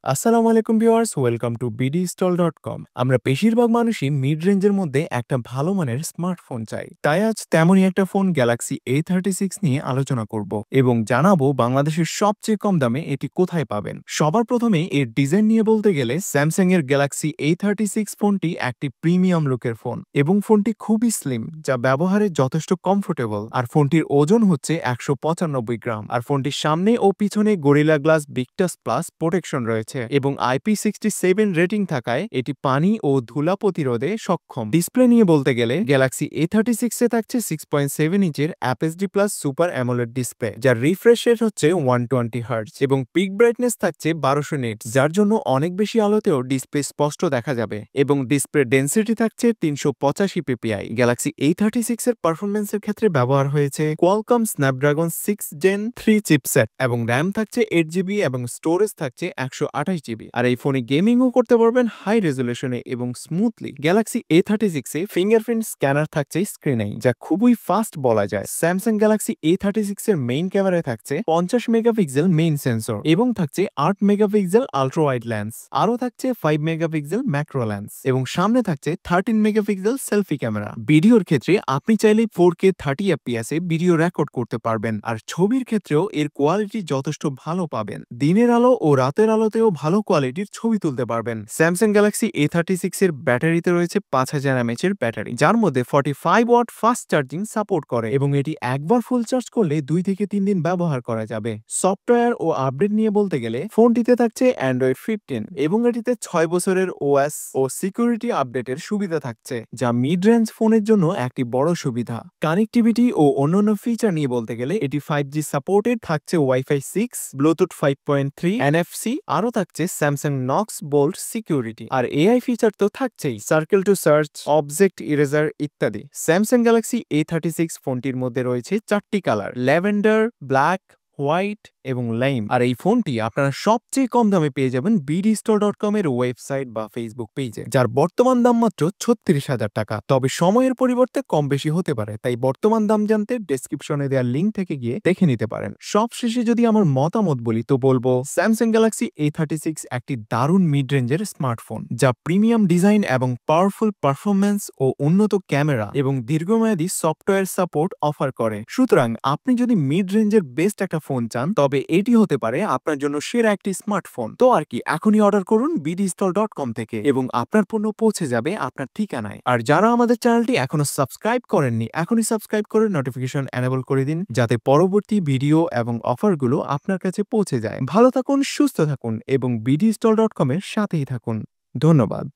আসসালামু আলাইকুম viewers, welcome to bdstall.com। আমরা বেশিরভাগ মানুষই মিড রেঞ্জের মধ্যে একটা ভালো মানের স্মার্টফোন চাই। তাই আজ তেমনই একটা ফোন গ্যালাক্সি A36 নিয়ে আলোচনা করব এবং জানাবো বাংলাদেশের সবচেয়ে কম দামে এটি কোথায় পাবেন। সবার প্রথমে এর ডিজাইন নিয়ে বলতে গেলে স্যামসাং এর গ্যালাক্সি A36 ফোনটি একটি প্রিমিয়াম লুকের ফোন এবং ফোনটি খুবই স্লিম, যা ব্যবহারে যথেষ্ট কমফোর্টেবল। আর ফোনটির ওজন হচ্ছে 195 গ্রাম। আর ফোনটির সামনে ও পিছনে gorilla glass Victus plus protection রয়েছে এবং IP67 রেটিং থাকায় এটি পানি ও ধুলা প্রতিরোধে সক্ষম। ডিসপ্লে নিয়ে বলতে গেলে গ্যালাক্সি A36 এ থাকছে 6.7 ইঞ্চের FHD plus super AMOLED display, যার রিফ্রেশ রেট হচ্ছে 120 হার্টজ এবং পিক ব্রাইটনেস থাকছে 1200 নিটস, যার জন্য অনেক বেশি আলোতেও ডিসপ্লে স্পষ্ট দেখা যাবে এবং ডিসপ্লে ডেনসিটি থাকছে 385 ppi। গ্যালাক্সি A36 এর পারফরম্যান্সের ক্ষেত্রে ব্যবহার হয়েছে কোয়ালকম স্ন্যাপড্রাগন 6 Gen 3 চিপসেট এবং র্যাম থাকছে 8GB এবং স্টোরেজ থাকছে 128GB। আর এই ফোনে গেমিংও করতে পারবেন হাই রেজুলেশনে এবং স্মুথলি। গ্যালাক্সি A36 এ ফিঙ্গারপ্রিন্ট স্ক্যানার থাকছে স্ক্রিনে, যা খুবই ফাস্ট বলা যায়। স্যামসাং গ্যালাক্সি A36 এর মেইন ক্যামেরায় থাকছে 50 মেগাপিক্সেল মেইন সেন্সর এবং থাকছে 8 মেগাপিক্সেল আল্ট্রা ওয়াইড লেন্স, আরও থাকছে 5 মেগাপিক্সেল ম্যাক্রো লেন্স এবং সামনে থাকছে 13 মেগাপিক্সেল সেলফি ক্যামেরা। ভিডিওর ক্ষেত্রে আপনি চাইলে 4K 30fps এ ভিডিও রেকর্ড করতে পারবেন। আর ছবির ক্ষেত্রেও এর কোয়ালিটি যথেষ্ট ভালো পাবেন। দিনের আলো ও রাতের আলোতেও ভালো কোয়ালিটির ছবি তুলতে পারবেন। স্যামসাং গ্যালাক্সি A36 এর ব্যাটারিতে রয়েছে 5000 mAh এর ব্যাটারি, যার মধ্যে 45 ওয়াট ফাস্ট চার্জিং সাপোর্ট করে এবং এটি একবার ফুল চার্জ করলে 2 থেকে 3 দিন ব্যবহার করা যাবে। সফটওয়্যার ও আপডেট নিয়ে বলতে গেলে ফোনটিতে থাকছে অ্যান্ড্রয়েড 15 এবং এটিতে 6 বছরের OS ও সিকিউরিটি আপডেটের সুবিধা থাকছে, যা মিড রেঞ্জ ফোনের জন্য একটি বড় সুবিধা। কানেক্টিভিটি ও অন্যান্য ফিচার নিয়ে বলতে গেলে এটি 5G সাপোর্টেড থাকছে, ওয়াইফাই 6, ব্লুটুথ 5.3, NFC, আরও থাকছে স্যামসাং নক্স বোল্ট সিকিউরিটি। আর AI ফিচার তো থাকছেই, circle to search, object eraser ইত্যাদি। স্যামসাং গ্যালাক্সি A36 ফোনটির মধ্যে রয়েছে 4টি কালার: ল্যাভেন্ডার, ব্ল্যাক, হোয়াইট এবং লাইম। আর এই ফোনটি আপনারা সবচেয়ে কম দামে পেয়ে যাবেন bdstore.com এর ওয়েবসাইট বা ফেসবুক পেজে, যার বর্তমান দাম মাত্র 36,000 টাকা। তবে সময়ের পরিবর্তে কম বেশি হতে পারে, তাই বর্তমান দাম জানতে ডেসক্রিপশনে দেওয়া লিঙ্ক থেকে গিয়ে দেখে নিতে পারেন। সবশেষে যদি আমার মতামত বলি তো বলবো স্যামসাং গ্যালাক্সি A36 একটি দারুণ মিড রেঞ্জের স্মার্টফোন, যা প্রিমিয়াম ডিজাইন এবং পাওয়ারফুল পারফরম্যান্স ও উন্নত ক্যামেরা এবং দীর্ঘমেয়াদী সফটওয়্যার সাপোর্ট অফার করে। সুতরাং আপনি যদি মিড রেঞ্জের বেস্ট একটা ফোন চান, তবে এটি হতে পারে আপনার জন্য সেরা একটি স্মার্টফোন। তো আর কি, এখনই অর্ডার করুন bdstall.com থেকে এবং আপনার পণ্য পৌঁছে যাবে আপনার ঠিকানায়। আর যারা আমাদের চ্যানেলটি এখনো সাবস্ক্রাইব করেননি, এখনই সাবস্ক্রাইব করে নোটিফিকেশন এনেবল করে দিন, যাতে পরবর্তী ভিডিও এবং অফারগুলো আপনার কাছে পৌঁছে যায়। ভালো থাকুন, সুস্থ থাকুন এবং bdstall.com এর সাথেই থাকুন। ধন্যবাদ।